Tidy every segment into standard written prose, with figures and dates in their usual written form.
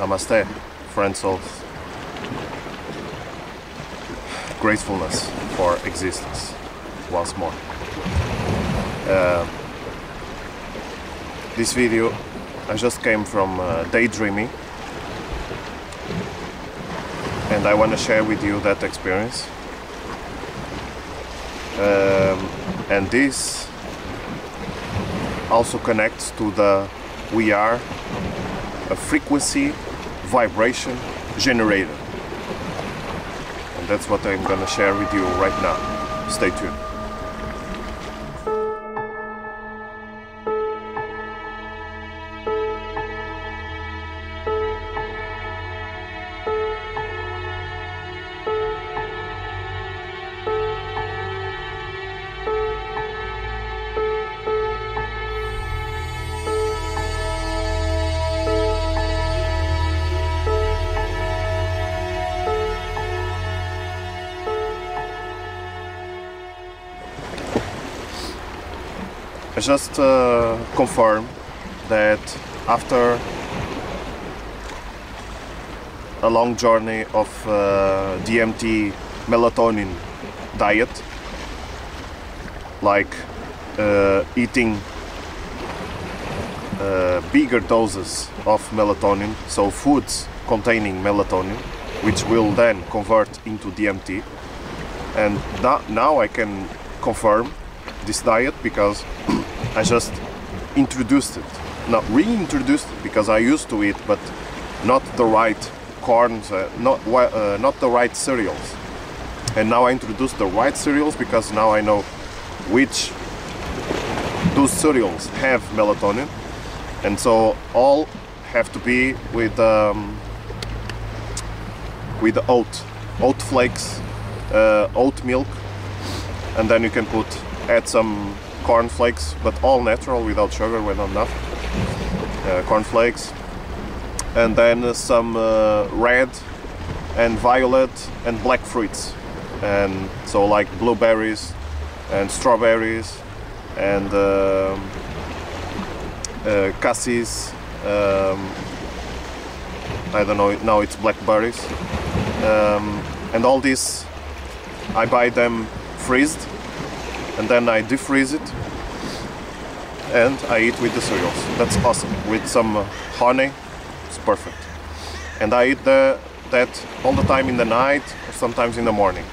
Namaste, friend souls. Gratefulness for existence, once more. This video, I just came from daydreaming, and I want to share with you that experience. And this also connects to the we are a frequency vibration generator. And that's what I'm gonna share with you right now. Stay tuned. I just confirm that after a long journey of DMT melatonin diet, like eating bigger doses of melatonin, so foods containing melatonin, which will then convert into DMT, and now I can confirm this diet because I just introduced it, not reintroduced it, because I used to eat, but not the right corns, not the right cereals. And now I introduced the right cereals because now I know which those cereals have melatonin, and so all have to be with oat flakes, oat milk, and then you can add some corn flakes, but all natural, without sugar, without nothing. Corn flakes, and then some red and violet and black fruits, and so like blueberries and strawberries and cassis. I don't know, now it's blackberries, and all this I buy them freezed, and then I defreeze it and I eat with the cereals. That's awesome. With some honey, it's perfect. And I eat that all the time in the night or sometimes in the morning.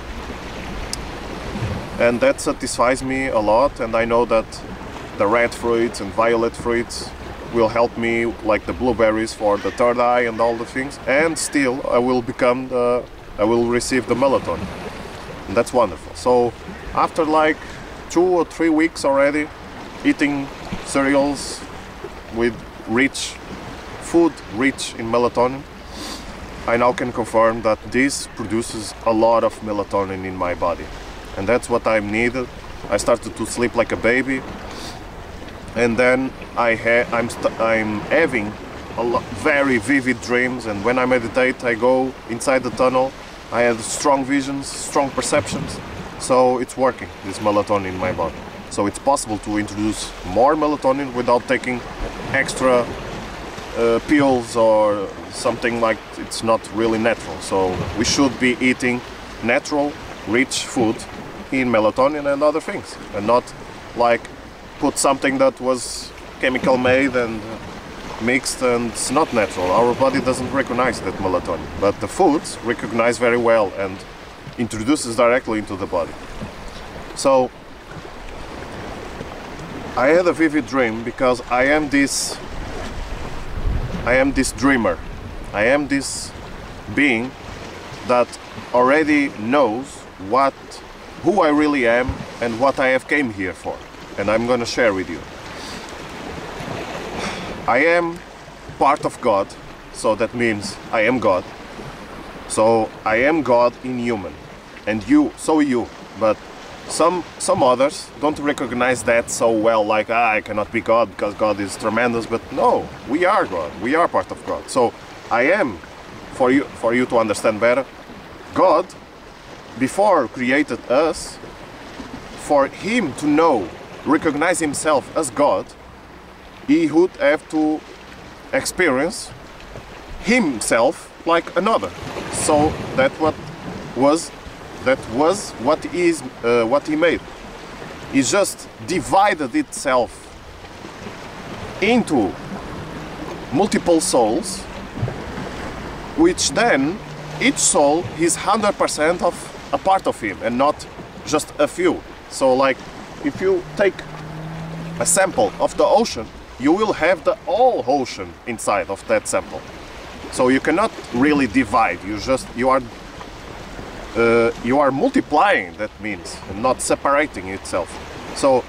And that satisfies me a lot, and I know that the red fruits and violet fruits will help me, like the blueberries for the third eye and all the things, and still I will receive the melatonin. And that's wonderful. So after like 2 or 3 weeks already eating cereals with food rich in melatonin, I now can confirm that this produces a lot of melatonin in my body, and that's what I needed. I started to sleep like a baby, and then I'm having very vivid dreams, and when I meditate I go inside the tunnel. I have strong visions, strong perceptions. So it's working, this melatonin in my body. So it's possible to introduce more melatonin without taking extra pills or something like it's not really natural. So we should be eating natural, rich food in melatonin and other things, and not like put something that was chemical made and mixed and it's not natural. Our body doesn't recognize that melatonin, but the foods recognize very well and introduces directly into the body. So I had a vivid dream because I am this dreamer. I am this being that already knows who I really am and what I have came here for, and I'm gonna share with you. I am part of God, so that means I am God. So I am God in human, and you, but some others don't recognize that so well, like I cannot be God because God is tremendous. But no, we are God, we are part of God. So I am, for you to understand better, God, before created us, for him to recognize himself as God, he would have to experience himself like another. So that was what he made. He just divided itself into multiple souls, which then each soul is 100% of a part of him and not just a few. So like if you take a sample of the ocean, you will have the whole ocean inside of that sample. So you cannot really divide. You are multiplying, that means, and not separating itself. So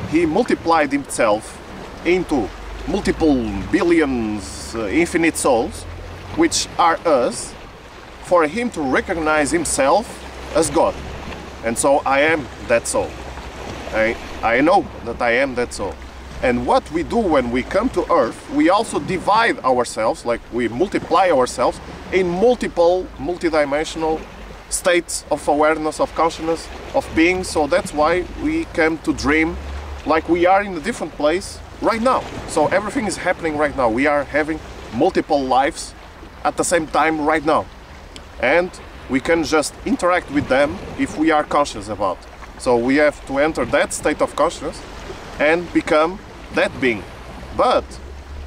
he multiplied himself into multiple billions, infinite souls, which are us, for him to recognize himself as God. And so I am that soul. I know that I am that soul. And what we do when we come to Earth, we also divide ourselves, like we multiply ourselves in multiple, multidimensional states of awareness, of consciousness, of being. So that's why we come to dream like we are in a different place right now. So everything is happening right now. We are having multiple lives at the same time right now. And we can just interact with them if we are conscious about. So we have to enter that state of consciousness and become that being. But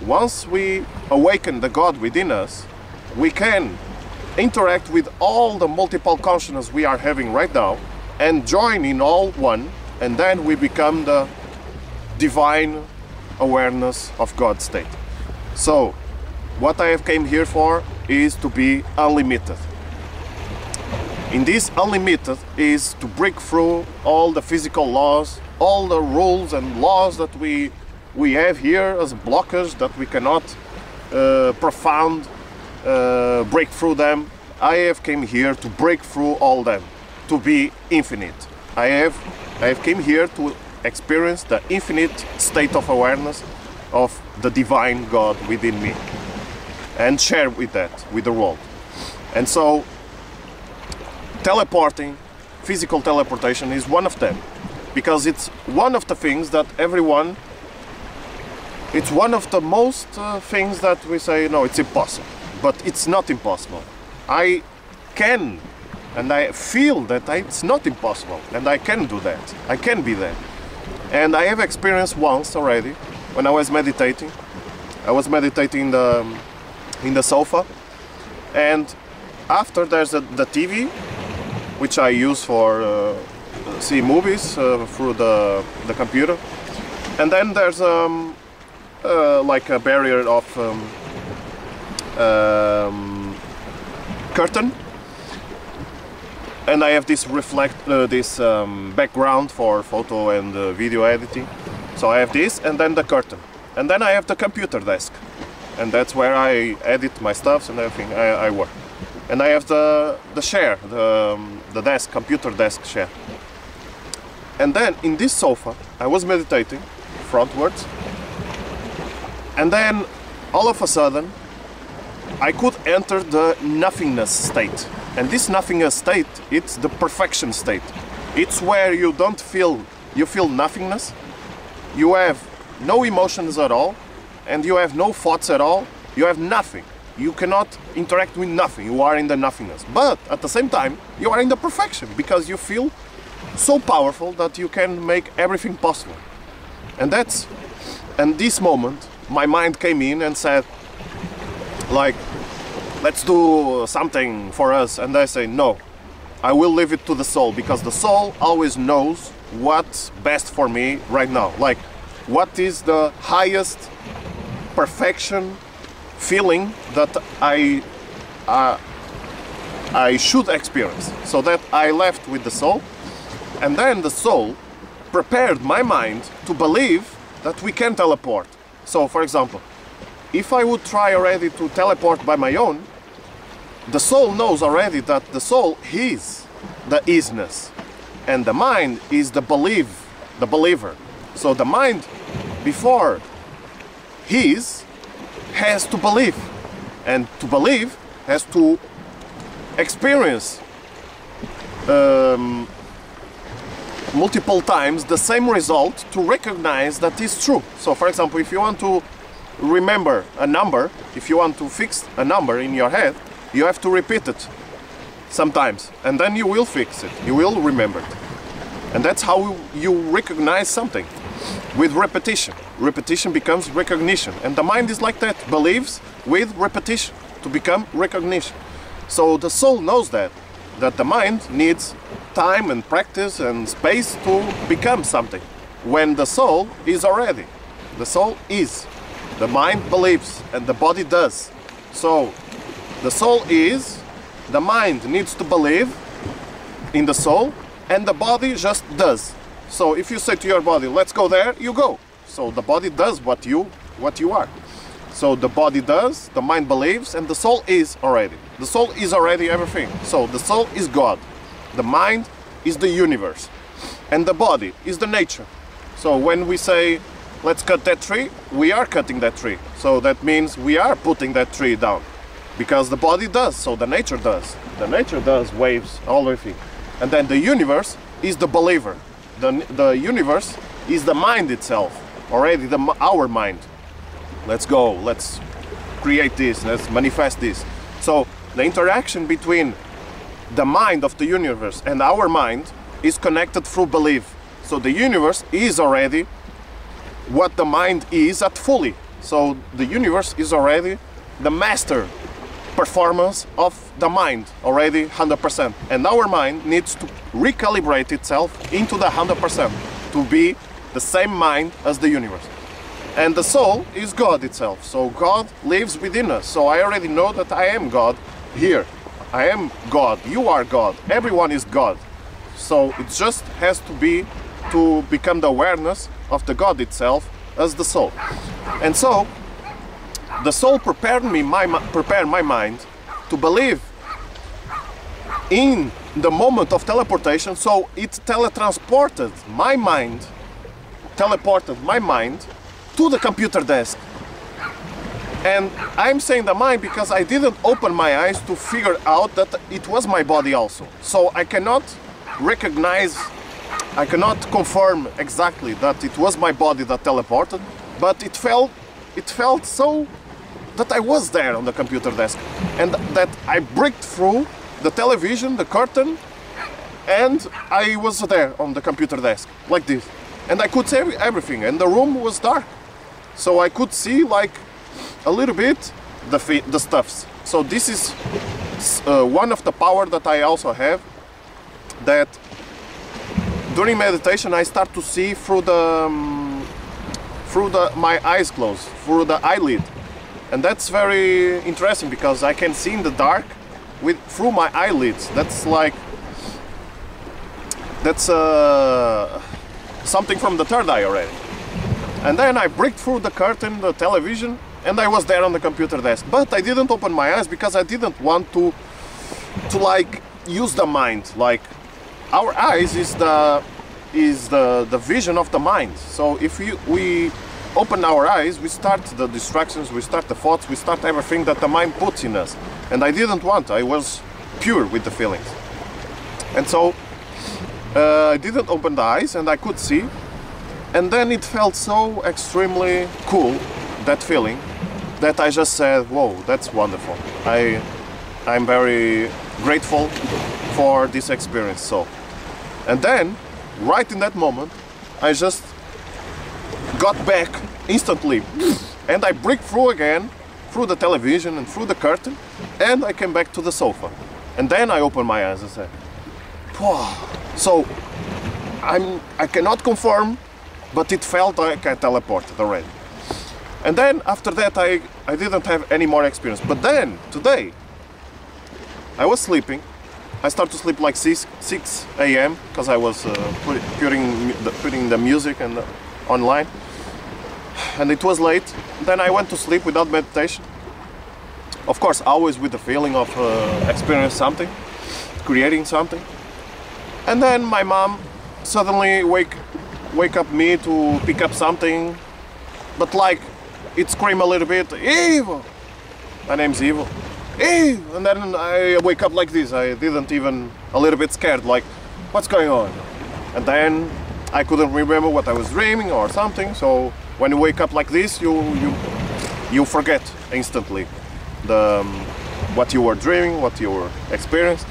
once we awaken the God within us, we can interact with all the multiple consciousness we are having right now and join in all one, and then we become the divine awareness of God state. So what I have came here for is to be unlimited. In this unlimited is to break through all the physical laws, all the rules and laws that we have here as blockers that we cannot break through them. I have came here to break through all them, to be infinite. I have came here to experience the infinite state of awareness of the divine God within me and share with that, with the world. And so teleporting, physical teleportation is one of them, because it's one of the things that everyone, it's one of the most things that we say, no, it's impossible. But it's not impossible. I can, and I feel that it's not impossible, and I can do that. I can be that. And I have experienced once already, when I was meditating. I was meditating in the sofa, and after there's the TV, which I use for see movies through the computer, and then there's like a barrier of curtain, and I have this background for photo and video editing. So I have this, and then the curtain, and then I have the computer desk, and that's where I edit my stuff and everything. I work. And I have the chair, the desk, computer desk chair. And then in this sofa, I was meditating frontwards, and then all of a sudden, I could enter the nothingness state. And this nothingness state, it's the perfection state. It's where you don't feel, you feel nothingness, you have no emotions at all, and you have no thoughts at all, you have nothing. You cannot interact with nothing, you are in the nothingness. But at the same time, you are in the perfection, because you feel so powerful that you can make everything possible. And this moment, my mind came in and said, like, let's do something for us. And I say, no, I will leave it to the soul, because the soul always knows what's best for me right now. Like, what is the highest perfection feeling that I should experience. So that I left with the soul, and then the soul prepared my mind to believe that we can teleport. So for example, if I would try already to teleport by my own, the soul knows already that the soul is the isness, and the mind is the believer. So the mind, before has to believe, and to believe has to experience multiple times the same result to recognize that is true. So for example, if you want to remember a number, if you want to fix a number in your head, you have to repeat it sometimes, and then you will fix it, you will remember it. And that's how you recognize something, with repetition. Repetition becomes recognition, and the mind is like that, believes with repetition to become recognition. So the soul knows that the mind needs time and practice and space to become something. When the soul is already, the soul is, the mind believes and the body does. So the soul is, the mind needs to believe in the soul, and the body just does. So if you say to your body, let's go there, you go. So the body does what you are. So the body does, the mind believes, and the soul is already. The soul is already everything. So the soul is God, the mind is the universe, and the body is the nature. So when we say, let's cut that tree, we are cutting that tree. So that means we are putting that tree down. Because the body does, so the nature does. The nature does, waves, all everything. And then the universe is the believer. The universe is the mind itself, already our mind. Let's go, let's create this, let's manifest this. So the interaction between the mind of the universe and our mind is connected through belief. So the universe is already what the mind is at fully. So the universe is already the master performance of the mind, already 100%. And our mind needs to recalibrate itself into the 100% to be the same mind as the universe. And the soul is God itself. So God lives within us. So I already know that I am God here. I am God. You are God. Everyone is God. So it just has to become the awareness of the God itself as the soul. And so the soul prepared my mind to believe in the moment of teleportation. So it teleported my mind to the computer desk. And I'm saying the mind because I didn't open my eyes to figure out that it was my body also. So I cannot confirm exactly that it was my body that teleported, but it felt so that I was there on the computer desk, and that I breaked through the television, the curtain, and I was there on the computer desk, like this. And I could see everything, and the room was dark. So I could see like a little bit the stuffs. So this is one of the power that I also have, that during meditation I start to see through my eyes closed, through the eyelid. And that's very interesting because I can see in the dark through my eyelids. That's something from the third eye already. And then I break through the curtain, the television, and I was there on the computer desk. But I didn't open my eyes because I didn't want to like use the mind. Like our eyes is the vision of the mind. So if we open our eyes, we start the distractions, we start the thoughts, we start everything that the mind puts in us. And I didn't want, I was pure with the feelings. And so I didn't open the eyes and I could see. And then it felt so extremely cool, that feeling, that I just said, whoa, that's wonderful. I'm very grateful for this experience. So, and then, right in that moment, I just got back instantly, and I break through again, through the television and through the curtain, and I came back to the sofa. And then I opened my eyes and said, wow. So I cannot confirm, but it felt like I teleported already. And then after that I didn't have any more experience. But then today I was sleeping. I started to sleep like 6 a.m. because I was putting the music and online, and it was late. Then I went to sleep without meditation. Of course, always with the feeling of experiencing something, creating something. And then my mom suddenly wake up me to pick up something, but like it screamed a little bit, Evil! My name's Evil. Eve! And then I wake up like this. I didn't even, a little bit scared, like, what's going on? And then I couldn't remember what I was dreaming or something. So when you wake up like this, you you forget instantly what you were dreaming, what you were experiencing.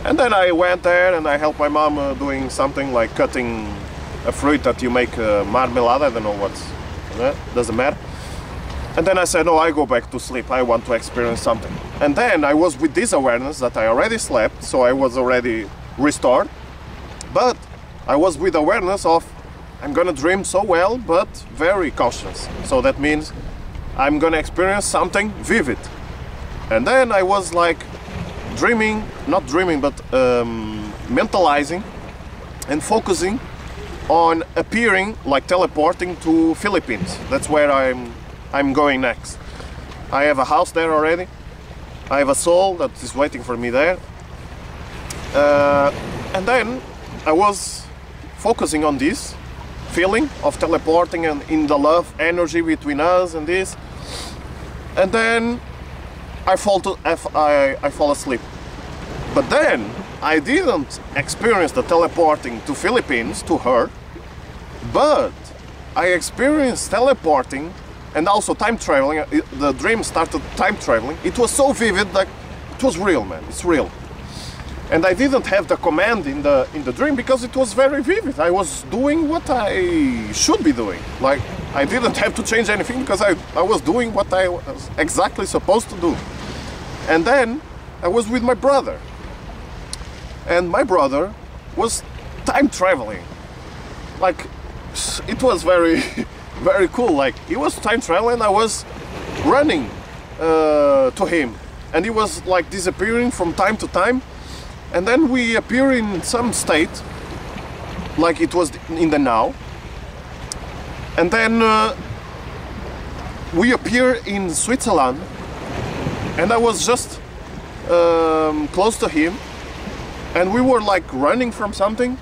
And then I went there and I helped my mom doing something like cutting a fruit that you make marmalade. I don't know what's that, doesn't matter. And then I said, no, I go back to sleep, I want to experience something. And then I was with this awareness that I already slept, so I was already restored. But I was with awareness of, I'm gonna dream so well, but very cautious. So that means I'm gonna experience something vivid. And then I was like dreaming, not dreaming, but mentalizing and focusing on appearing, like teleporting to Philippines. That's where I'm going next. I have a house there already. I have a soul that is waiting for me there. And then I was focusing on this feeling of teleporting and in the love energy between us and this. And then I fall asleep. But then I didn't experience the teleporting to Philippines to her, but I experienced teleporting and also time traveling. The dream started time traveling. It was so vivid that it was real, man. It's real. And I didn't have the command in the dream because it was very vivid. I was doing what I should be doing. Like, I didn't have to change anything because I was doing what I was exactly supposed to do. And then I was with my brother. And my brother was time traveling. Like, it was very, very cool. Like, he was time traveling, I was running to him. And he was like disappearing from time to time. And then we appear in some state, like it was in the now. And then we appear in Switzerland. And I was just close to him. And we were like running from something.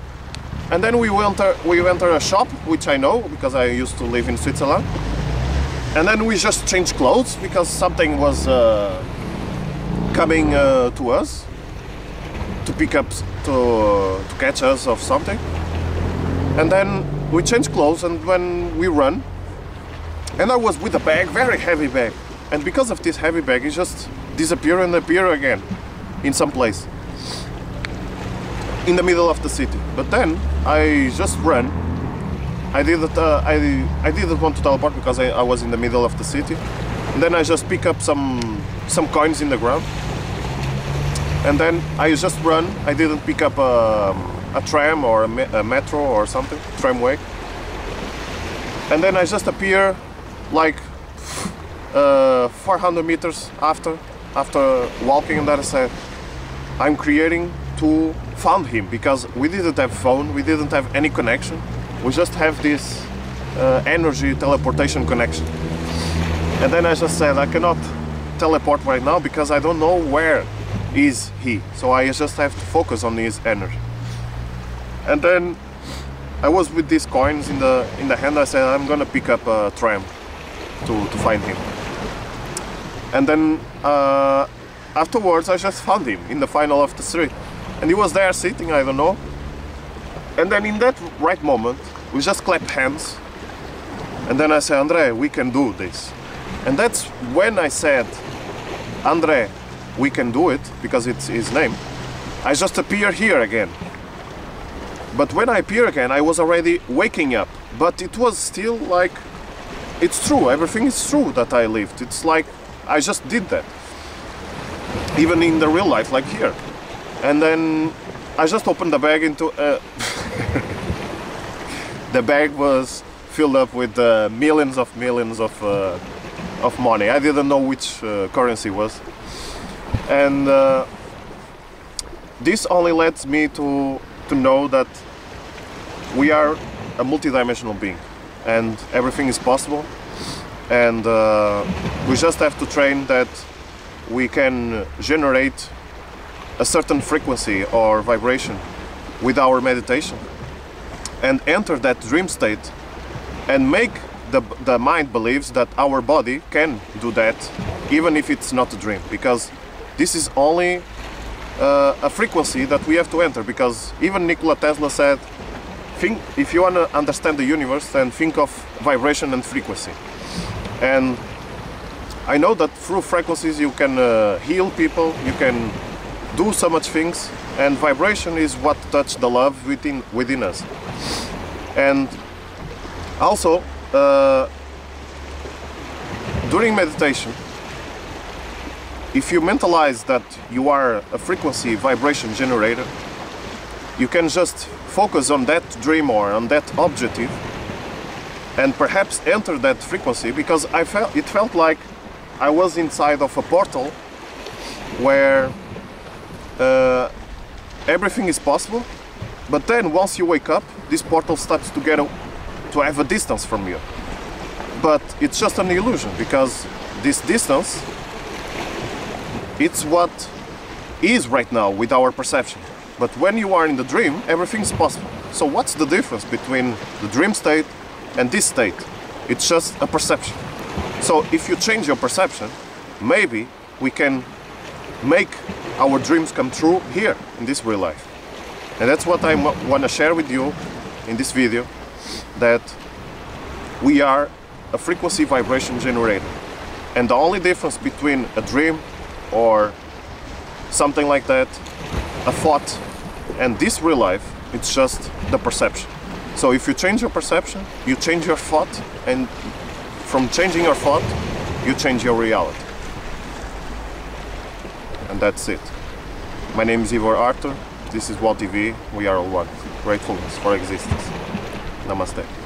And then we enter a shop, which I know because I used to live in Switzerland. And then we just changed clothes because something was coming to us to pick up, to catch us of something. And then we changed clothes, and when we run, and I was with a bag, very heavy bag. And because of this heavy bag, it just disappear and appear again in some place in the middle of the city. But then I just ran. I didn't want to teleport because I was in the middle of the city. And then I just pick up some coins in the ground. And then I just run. I didn't pick up a tram or a metro or something, tramway. And then I just appear like 400 meters after walking, and then I said, I'm creating to find him, because we didn't have phone, we didn't have any connection. We just have this energy teleportation connection. And then I just said, I cannot teleport right now because I don't know where is he. So I just have to focus on his energy. And then I was with these coins in the hand. I said, I'm gonna pick up a tram to find him. And then afterwards I just found him in the final of the street. And he was there sitting, I don't know. And then in that right moment, we just clapped hands. And then I said, Andre, we can do this. And that's when I said, Andre, we can do it, because it's his name. I just appear here again. But when I appear again, I was already waking up. But it was still like, it's true, everything is true that I lived. It's like, I just did that. Even in the real life, like here. And then I just opened the bag into... the bag was filled up with millions of money. I didn't know which currency was. And this only lets me to know that we are a multidimensional being and everything is possible, and we just have to train that we can generate a certain frequency or vibration with our meditation and enter that dream state and make the mind believes that our body can do that even if it's not a dream, because this is only a frequency that we have to enter. Because even Nikola Tesla said, if you want to understand the universe, then think of vibration and frequency. And I know that through frequencies you can heal people, you can do so much things, and vibration is what touches the love within us. And also, during meditation, if you mentalize that you are a frequency vibration generator, you can just focus on that dream or on that objective and perhaps enter that frequency, because it felt like I was inside of a portal where everything is possible, but then once you wake up, this portal starts to have a distance from you. But it's just an illusion, because this distance, it's what is right now with our perception. But when you are in the dream, everything's possible. So what's the difference between the dream state and this state? It's just a perception. So if you change your perception, maybe we can make our dreams come true here in this real life. And that's what I want to share with you in this video, that we are a frequency vibration generator. And the only difference between a dream or something like that, a thought, and this real life, it's just the perception. So if you change your perception, you change your thought, and from changing your thought, you change your reality. And that's it. My name is Ivor Arthur. This is WAAO TV. We are all one. Gratefulness for existence. Namaste.